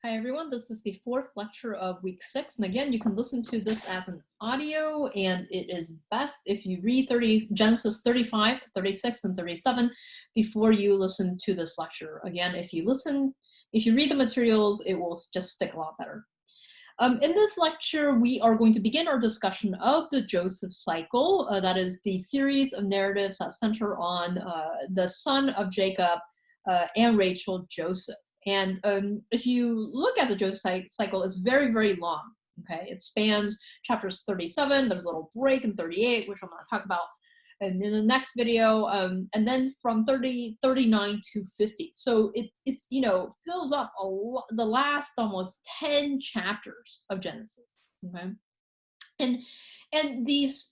Hi everyone, this is the fourth lecture of week 6, and again you can listen to this as an audio, and it is best if you read Genesis 35, 36, and 37 before you listen to this lecture. Again, if you read the materials, it will just stick a lot better. In this lecture, we are going to begin our discussion of the Joseph cycle. That is the series of narratives that center on the son of Jacob and Rachel, Joseph. And if you look at the Joseph cycle, it's very, very long. Okay, it spans chapters 37. There's a little break in 38, which I'm going to talk about in the next video, and then from 39 to 50. So it's fills up the last almost 10 chapters of Genesis. Okay, and these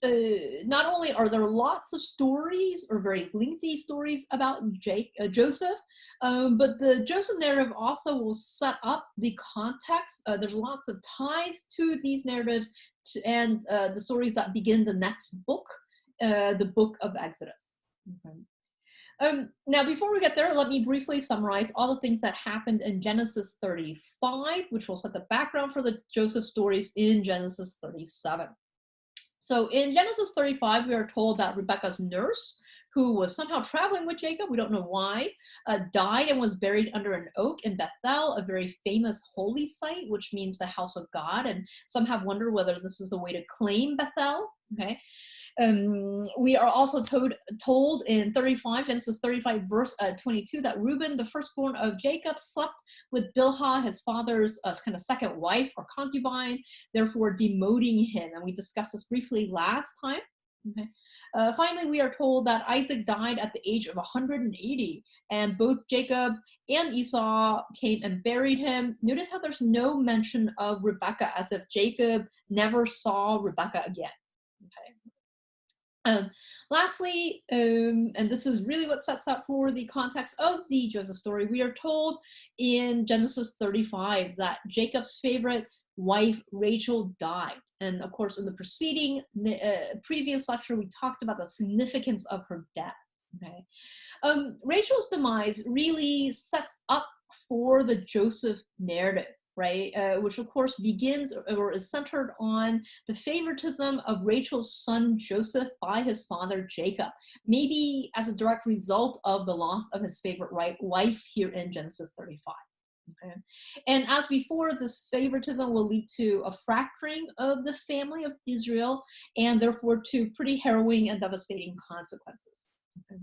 not only are there lots of stories or very lengthy stories about Joseph, but the Joseph narrative also will set up the context. There's lots of ties to these narratives and the stories that begin the next book, the book of Exodus. Okay. Now, before we get there, let me briefly summarize all the things that happened in Genesis 35, which will set the background for the Joseph stories in Genesis 37. So in Genesis 35, we are told that Rebekah's nurse, who was somehow traveling with Jacob, we don't know why, died and was buried under an oak in Bethel, a very famous holy site, which means the house of God. And some have wondered whether this is a way to claim Bethel. Okay. We are also told in Genesis 35, verse 22, that Reuben, the firstborn of Jacob, slept with Bilhah, his father's kind of second wife or concubine, therefore demoting him. And we discussed this briefly last time. Okay. Finally, we are told that Isaac died at the age of 180, and both Jacob and Esau came and buried him. Notice how there's no mention of Rebekah, as if Jacob never saw Rebekah again. Okay. Lastly, and this is really what sets up for the context of the Joseph story, we are told in Genesis 35 that Jacob's favorite wife, Rachel, died. And of course, in the previous lecture, we talked about the significance of her death. Okay, Rachel's demise really sets up for the Joseph narrative, right? Which of course begins or is centered on the favoritism of Rachel's son Joseph by his father Jacob, maybe as a direct result of the loss of his favorite wife here in Genesis 35. Okay. And as before, this favoritism will lead to a fracturing of the family of Israel, and therefore to pretty harrowing and devastating consequences. Okay.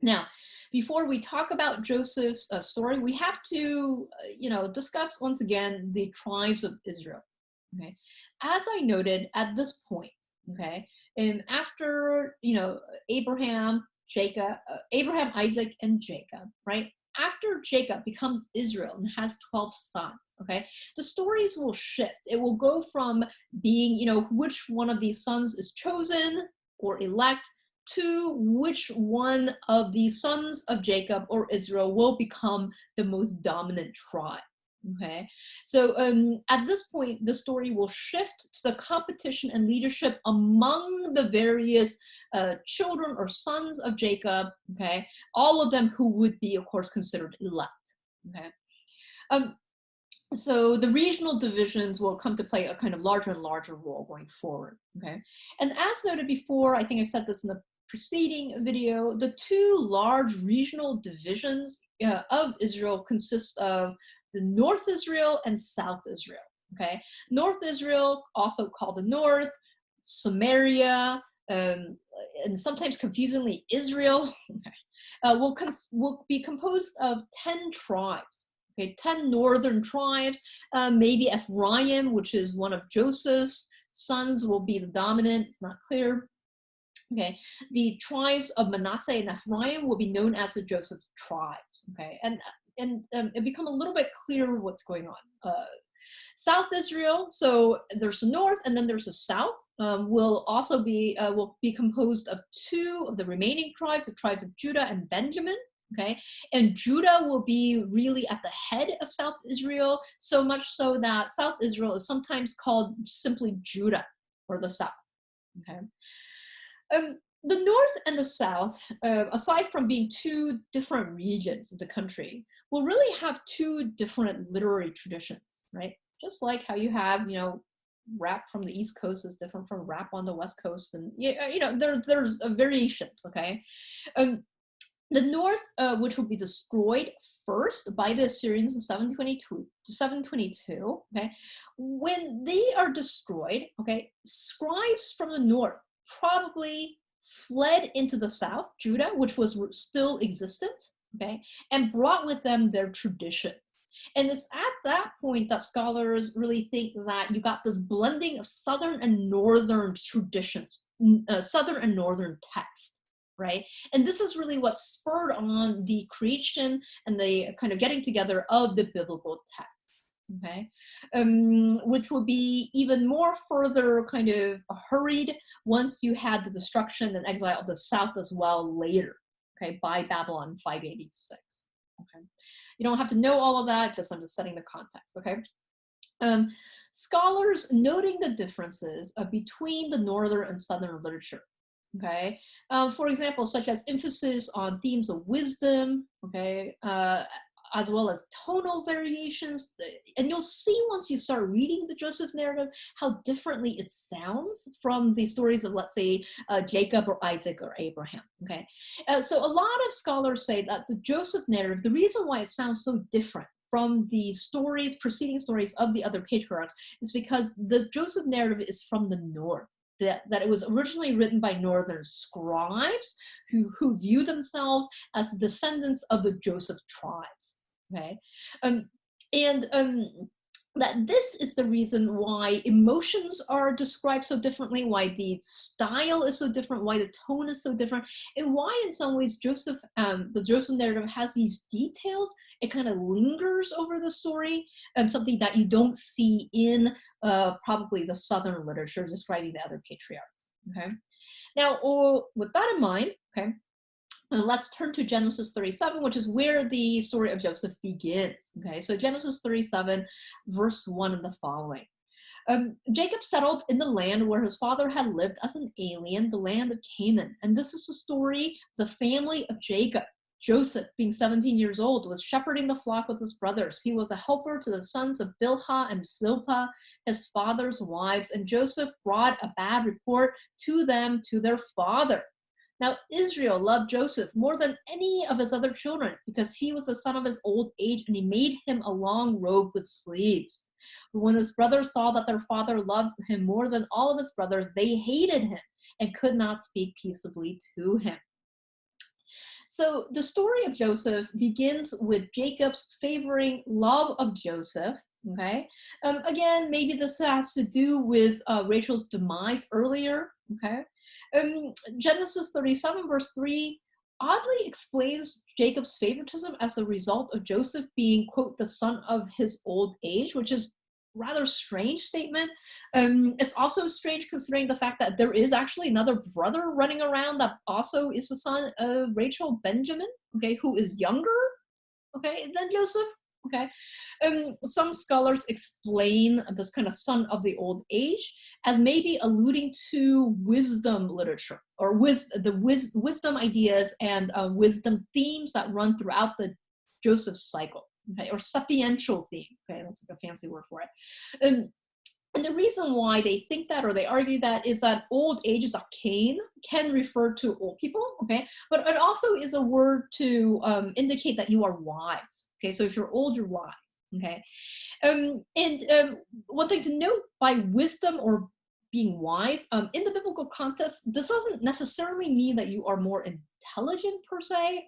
Now, before we talk about Joseph's story, we have to, discuss once again the tribes of Israel. Okay, as I noted at this point, okay, and after Abraham, Isaac, and Jacob, right? After Jacob becomes Israel and has 12 sons, okay, the stories will shift. It will go from being, which one of these sons is chosen or elect, to which one of the sons of Jacob or Israel will become the most dominant tribe. Okay, so at this point, the story will shift to the competition and leadership among the various children or sons of Jacob. Okay, all of them who would be, of course, considered elect. Okay. So the regional divisions will come to play a kind of larger and larger role going forward. Okay, and as noted before, I think I said this in the preceding video, the two large regional divisions of Israel consist of the North Israel and South Israel. Okay, North Israel, also called the North, Samaria, and sometimes confusingly Israel, okay, will be composed of 10 tribes. Okay, 10 northern tribes. Maybe Ephraim, which is one of Joseph's sons, will be the dominant. It's not clear. Okay, the tribes of Manasseh and Ephraim will be known as the Joseph tribes. Okay, and it become a little bit clearer what's going on. South Israel, so there's the north and then there's the south, will also be composed of two of the remaining tribes, the tribes of Judah and Benjamin. Okay, and Judah will be really at the head of South Israel, so much so that South Israel is sometimes called simply Judah, or the south. Okay. The north and the south, aside from being two different regions of the country, will really have two different literary traditions, right? Just like how you have, rap from the East Coast is different from rap on the West Coast, and there's variations, okay? The North, which will be destroyed first by the Assyrians in 722, okay? When they are destroyed, okay, scribes from the North probably fled into the South, Judah, which was still existent, okay, and brought with them their traditions. And it's at that point that scholars really think that you got this blending of Southern and Northern traditions, Southern and Northern texts, right? And this is really what spurred on the creation and the kind of getting together of the biblical texts, okay? Which would be even more further kind of hurried once you had the destruction and exile of the South as well later, okay, by Babylon in 586, okay? You don't have to know all of that, just I'm just setting the context, okay? Scholars noting the differences between the Northern and Southern literature, okay? For example, such as emphasis on themes of wisdom, okay? As well as tonal variations. And you'll see once you start reading the Joseph narrative, how differently it sounds from the stories of, let's say, Jacob or Isaac or Abraham, okay? So a lot of scholars say that the Joseph narrative, the reason why it sounds so different from the stories, preceding stories of the other patriarchs, is because the Joseph narrative is from the North. That it was originally written by Northern scribes who view themselves as descendants of the Joseph tribes, okay? That this is the reason why emotions are described so differently, why the style is so different, why the tone is so different, and why in some ways the Joseph narrative has these details. It kind of lingers over the story, something that you don't see in probably the Southern literature describing the other patriarchs, okay? Now, with that in mind, okay, let's turn to Genesis 37, which is where the story of Joseph begins, okay? So Genesis 37, verse 1 and the following. Jacob settled in the land where his father had lived as an alien, the land of Canaan. And this is the story, the family of Jacob. Joseph, being 17 years old, was shepherding the flock with his brothers. He was a helper to the sons of Bilhah and Zilpah, his father's wives, and Joseph brought a bad report to them, to their father. Now Israel loved Joseph more than any of his other children because he was the son of his old age, and he made him a long robe with sleeves. But when his brothers saw that their father loved him more than all of his brothers, they hated him and could not speak peaceably to him. So the story of Joseph begins with Jacob's favoring love of Joseph, okay? Again, maybe this has to do with Rachel's demise earlier, okay? Genesis 37 verse 3 oddly explains Jacob's favoritism as a result of Joseph being, quote, the son of his old age, which is rather strange statement. It's also strange considering the fact that there is actually another brother running around that also is the son of Rachel, Benjamin, okay, who is younger, okay, than Joseph, okay. Some scholars explain this kind of son of the old age as maybe alluding to wisdom literature or wisdom ideas and wisdom themes that run throughout the Joseph cycle. Okay, or sapiential theme, okay, that's like a fancy word for it. And the reason why they think that or they argue that is that old age is arcane, can refer to old people, okay, but it also is a word to indicate that you are wise, okay, so if you're old, you're wise, okay. One thing to note by wisdom or being wise, in the biblical context, this doesn't necessarily mean that you are more intelligent per se.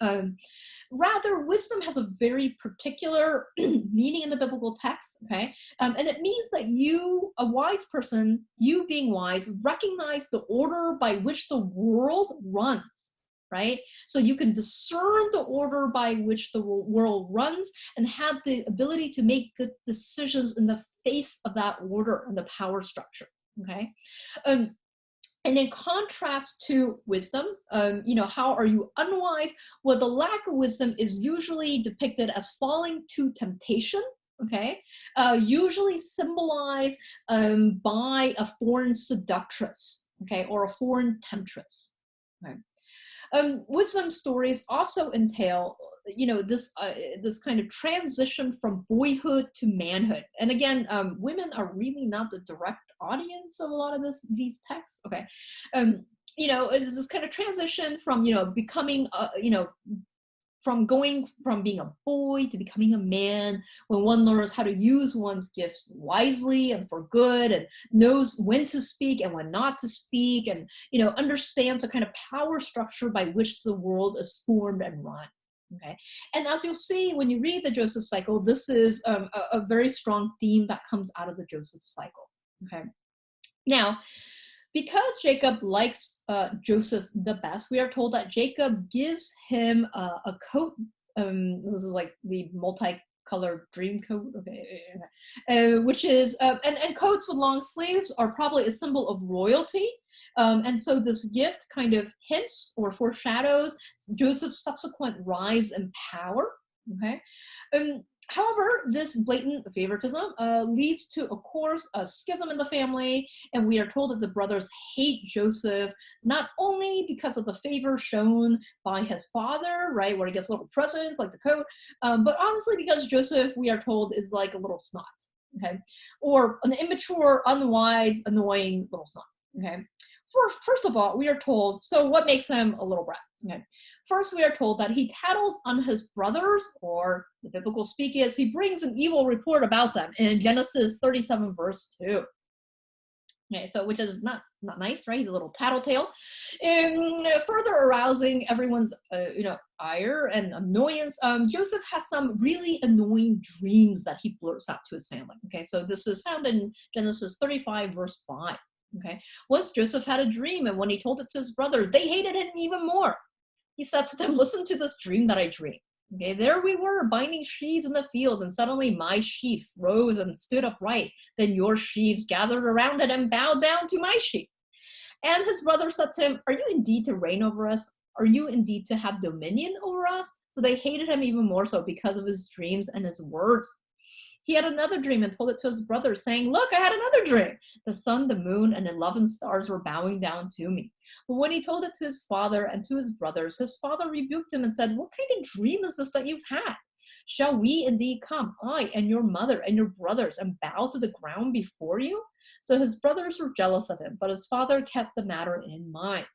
Rather, wisdom has a very particular meaning in the biblical text, okay? And it means that you, a wise person, you being wise, recognize the order by which the world runs, right? So you can discern the order by which the world runs and have the ability to make good decisions in the face of that order and the power structure, okay? And in contrast to wisdom, how are you unwise? Well, the lack of wisdom is usually depicted as falling to temptation, okay? Usually symbolized by a foreign seductress, okay, or a foreign temptress, okay? Wisdom stories also entail this kind of transition from boyhood to manhood. And again, women are really not the direct audience of a lot of these texts. Okay, it's this kind of transition from becoming from going from being a boy to becoming a man, when one learns how to use one's gifts wisely and for good, and knows when to speak and when not to speak, and understands the kind of power structure by which the world is formed and run. Okay, and as you'll see when you read the Joseph cycle, this is a very strong theme that comes out of the Joseph cycle. Okay, now, because Jacob likes Joseph the best, we are told that Jacob gives him a coat. This is like the multicolored dream coat, okay, which is, and coats with long sleeves are probably a symbol of royalty. And so this gift kind of hints or foreshadows Joseph's subsequent rise in power. Okay. However, this blatant favoritism leads to, of course, a schism in the family, and we are told that the brothers hate Joseph, not only because of the favor shown by his father, right, where he gets little presents like the coat, but honestly because Joseph, we are told, is like a little snot, okay, or an immature, unwise, annoying little snot, okay. First of all, we are told, so what makes him a little brat? Okay. First, we are told that he tattles on his brothers, or the biblical speak is, he brings an evil report about them in Genesis 37, verse 2. Okay, so which is not nice, right? He's a little tattletale. Further arousing everyone's ire and annoyance, Joseph has some really annoying dreams that he blurts out to his family. Okay, so this is found in Genesis 35, verse 5. Okay, once Joseph had a dream, and when he told it to his brothers, they hated him even more. He said to them, "Listen to this dream that I dreamed. Okay, there we were binding sheaves in the field, and suddenly my sheaf rose and stood upright. Then your sheaves gathered around it and bowed down to my sheaf." And his brothers said to him, "Are you indeed to reign over us? Are you indeed to have dominion over us?" So they hated him even more so because of his dreams and his words. He had another dream and told it to his brothers, saying, "Look, I had another dream. The sun, the moon, and 11 stars were bowing down to me." But when he told it to his father and to his brothers, his father rebuked him and said, "What kind of dream is this that you've had? Shall we indeed come, I and your mother and your brothers, and bow to the ground before you?" So his brothers were jealous of him, but his father kept the matter in mind.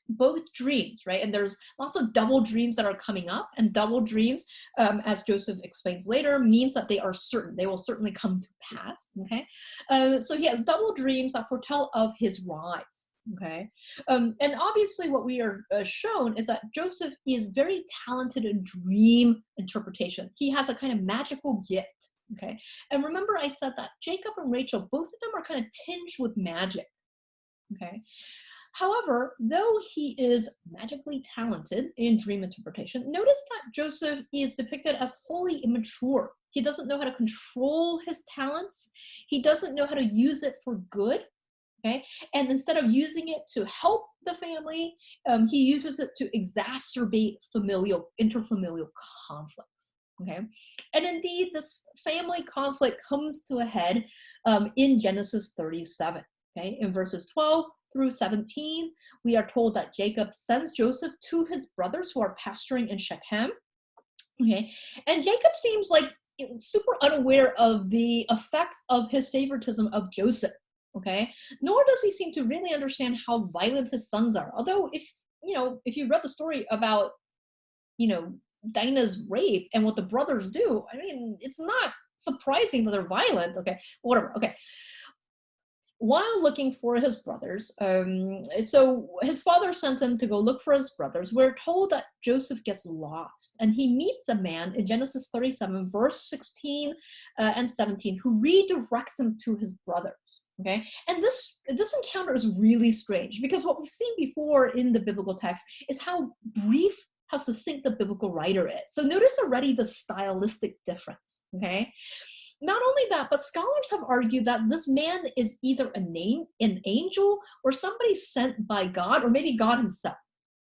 Both dreams, right? And there's also double dreams that are coming up, and double dreams, as Joseph explains later, means that they are certain. They will certainly come to pass, okay? So he has double dreams that foretell of his rise, okay? And obviously what we are shown is that Joseph is very talented in dream interpretation. He has a kind of magical gift, okay? And remember I said that Jacob and Rachel, both of them are kind of tinged with magic, okay? However, though he is magically talented in dream interpretation, notice that Joseph is depicted as wholly immature. He doesn't know how to control his talents. He doesn't know how to use it for good, okay? And instead of using it to help the family, he uses it to exacerbate interfamilial conflicts, okay? And indeed, this family conflict comes to a head in Genesis 37, okay? In verses 12 through 17, we are told that Jacob sends Joseph to his brothers who are pasturing in Shechem. Okay, and Jacob seems like super unaware of the effects of his favoritism of Joseph. Okay, nor does he seem to really understand how violent his sons are. Although, if you read the story about, Dinah's rape and what the brothers do, I mean, it's not surprising that they're violent. Okay, whatever. Okay. While looking for his brothers, so his father sends him to go look for his brothers. We're told that Joseph gets lost, and he meets a man in Genesis 37, verse 16 and 17, who redirects him to his brothers. Okay, and this encounter is really strange, because what we've seen before in the biblical text is how brief, how succinct the biblical writer is. So notice already the stylistic difference. Okay. Not only that, but scholars have argued that this man is either an angel or somebody sent by God, or maybe God himself,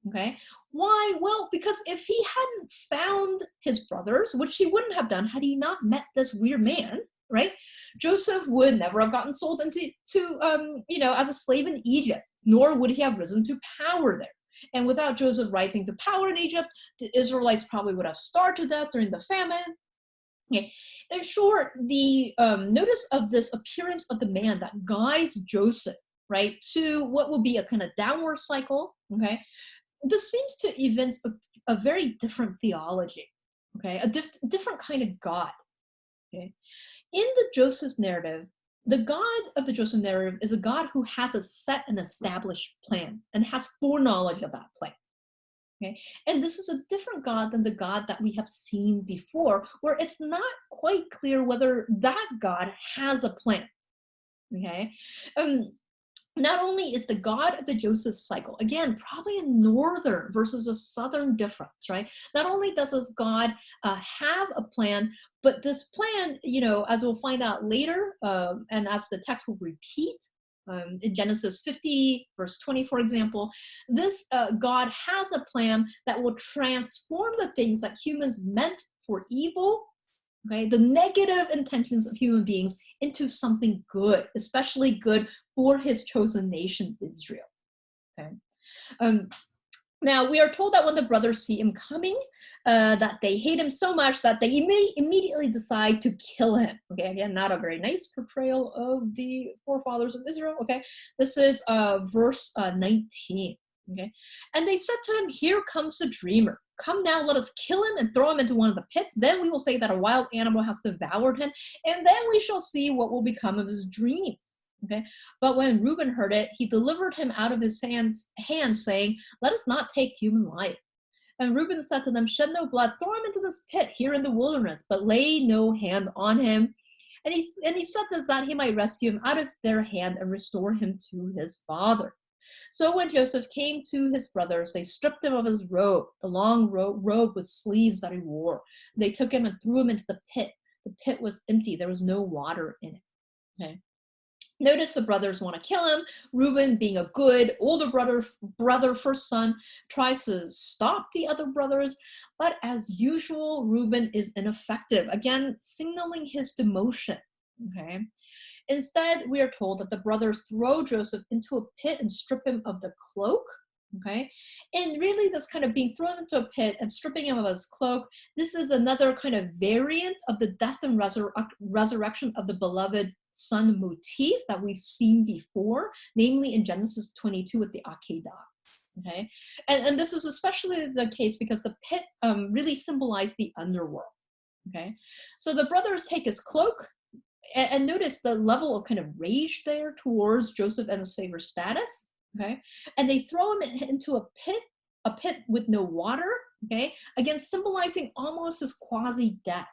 okay? Why? Well, because if he hadn't found his brothers, which he wouldn't have done had he not met this weird man, right? Joseph would never have gotten sold into as a slave in Egypt, nor would he have risen to power there. And without Joseph rising to power in Egypt, the Israelites probably would have starved to death during the famine. Okay. In short, the notice of this appearance of the man that guides Joseph, right, to what will be a kind of downward cycle, okay? This seems to evince a very different theology, okay? A different kind of God, okay? In the Joseph narrative, the God of the Joseph narrative is a God who has a set and established plan and has foreknowledge of that plan. Okay, and this is a different God than the God that we have seen before, where it's not quite clear whether that God has a plan. Okay, not only is the God of the Joseph cycle, again, probably a northern versus a southern difference, right? Not only does this God have a plan, but this plan, as we'll find out later, and as the text will repeat, in Genesis 50, verse 20, for example, this God has a plan that will transform the things that humans meant for evil, okay, the negative intentions of human beings, into something good, especially good for his chosen nation, Israel. Okay. Now, we are told that when the brothers see him coming, that they hate him so much that they immediately decide to kill him. Okay, again, not a very nice portrayal of the forefathers of Israel. Okay, this is verse 19. Okay, and they said to him, "Here comes the dreamer. Come now, let us kill him and throw him into one of the pits. Then we will say that a wild animal has devoured him, and then we shall see what will become of his dreams." Okay, but when Reuben heard it, he delivered him out of his hands, saying, "Let us not take human life." And Reuben said to them, "Shed no blood, throw him into this pit here in the wilderness, but lay no hand on him." And he said this that he might rescue him out of their hand and restore him to his father. So when Joseph came to his brothers, they stripped him of his robe, the long robe with sleeves that he wore. They took him and threw him into the pit. The pit was empty. There was no water in it. Okay. Notice the brothers want to kill him. Reuben, being a good older brother, first son, tries to stop the other brothers, but as usual, Reuben is ineffective, again, signaling his demotion. Okay. Instead, we are told that the brothers throw Joseph into a pit and strip him of the cloak. Okay, and really this kind of being thrown into a pit and stripping him of his cloak, this is another kind of variant of the death and resurrection of the beloved son motif that we've seen before, namely in Genesis 22 with the Akedah. Okay, and this is especially the case because the pit really symbolized the underworld. Okay, so the brothers take his cloak, and notice the level of kind of rage there towards Joseph and his favored status. Okay, and they throw him into a pit with no water. Okay, again symbolizing almost his quasi-death.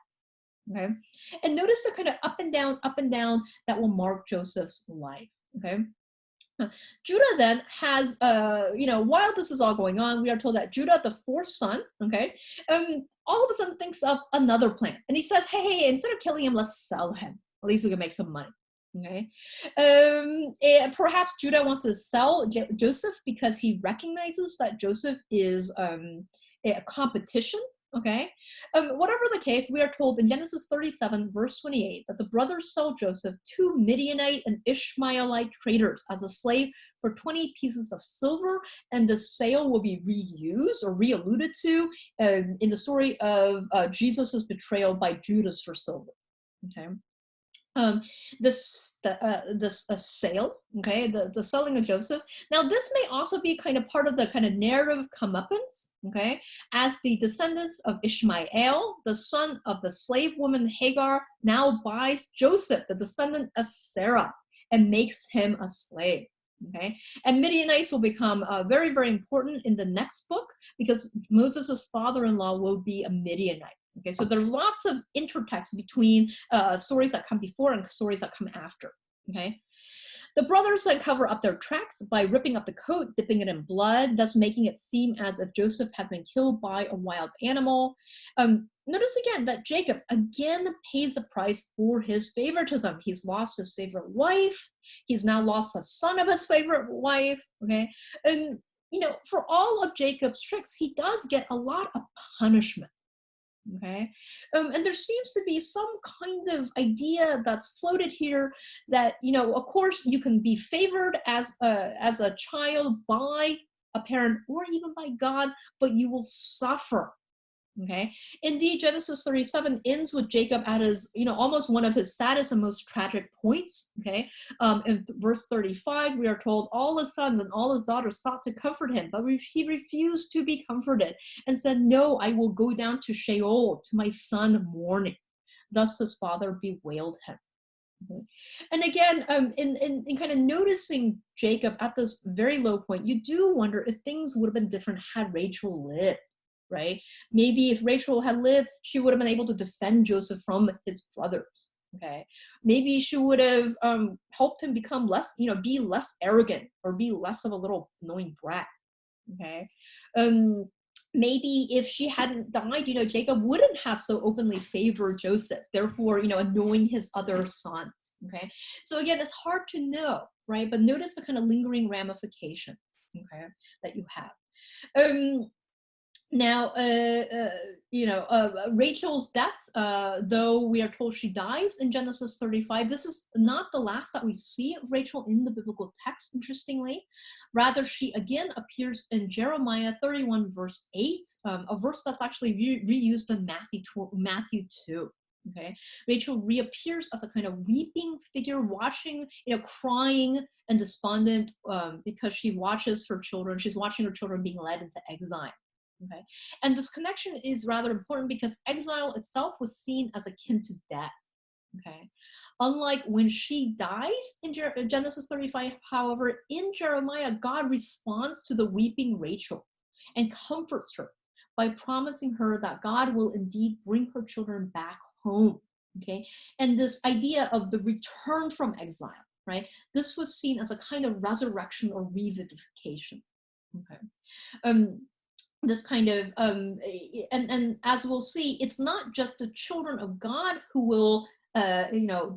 Okay, and notice the kind of up and down that will mark Joseph's life. Okay, Judah then has, while this is all going on, we are told that Judah, the fourth son, okay, all of a sudden thinks of another plan, and he says, "Hey, instead of killing him, let's sell him. At least we can make some money." Okay, perhaps Judah wants to sell Joseph because he recognizes that Joseph is a competition. Okay, whatever the case, we are told in Genesis 37, verse 28, that the brothers sell Joseph to Midianite and Ishmaelite traders as a slave for 20 pieces of silver, and the sale will be reused or re-alluded to in the story of Jesus's betrayal by Judas for silver. Okay. This sale, okay, the selling of Joseph. Now, this may also be kind of part of the kind of narrative comeuppance, okay, as the descendants of Ishmael, the son of the slave woman Hagar, now buys Joseph, the descendant of Sarah, and makes him a slave. Okay, and Midianites will become very, very important in the next book because Moses' father-in-law will be a Midianite. Okay, so there's lots of intertext between stories that come before and stories that come after. Okay, the brothers then cover up their tracks by ripping up the coat, dipping it in blood, thus making it seem as if Joseph had been killed by a wild animal. Notice again that Jacob again pays the price for his favoritism. He's lost his favorite wife. He's now lost a son of his favorite wife. Okay, and for all of Jacob's tricks, he does get a lot of punishment. Okay, and there seems to be some kind of idea that's floated here that of course you can be favored as a child by a parent or even by God, but you will suffer. Okay. Indeed, Genesis 37 ends with Jacob at his, almost one of his saddest and most tragic points. Okay. In verse 35, we are told all his sons and all his daughters sought to comfort him, but he refused to be comforted and said, "No, I will go down to Sheol, to my son mourning." Thus his father bewailed him. Okay. And again, in kind of noticing Jacob at this very low point, you do wonder if things would have been different had Rachel lived. Right? Maybe if Rachel had lived, she would have been able to defend Joseph from his brothers. Okay. Maybe she would have helped him become less, be less arrogant or be less of a little annoying brat. Okay. Maybe if she hadn't died, Jacob wouldn't have so openly favored Joseph, therefore, annoying his other sons. Okay. So again, it's hard to know, right? But notice the kind of lingering ramifications, okay, that you have. Now, Rachel's death, though we are told she dies in Genesis 35, this is not the last that we see of Rachel in the biblical text, interestingly. Rather, she again appears in Jeremiah 31, verse 8, a verse that's actually reused in Matthew 2. Okay, Rachel reappears as a kind of weeping figure, watching, crying and despondent because she watches her children. She's watching her children being led into exile. Okay, and this connection is rather important because exile itself was seen as akin to death. Okay, unlike when she dies in Genesis 35, however, in Jeremiah, God responds to the weeping Rachel and comforts her by promising her that God will indeed bring her children back home. Okay, and this idea of the return from exile, right? This was seen as a kind of resurrection or revivification. Okay. This kind of and as we'll see, it's not just the children of God who will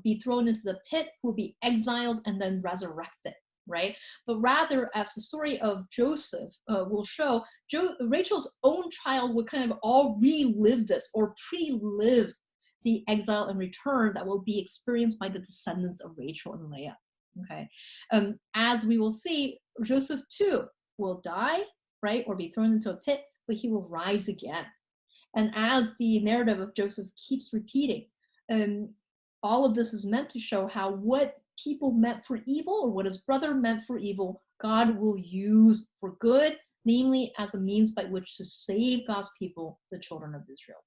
be thrown into the pit, who will be exiled and then resurrected, right? But rather, as the story of Joseph will show, Rachel's own child would kind of all relive this or pre-live the exile and return that will be experienced by the descendants of Rachel and Leah. Okay, as we will see, Joseph too will die, right, or be thrown into a pit, but he will rise again. And as the narrative of Joseph keeps repeating, all of this is meant to show how what people meant for evil, or what his brother meant for evil, God will use for good, namely as a means by which to save God's people, the children of Israel.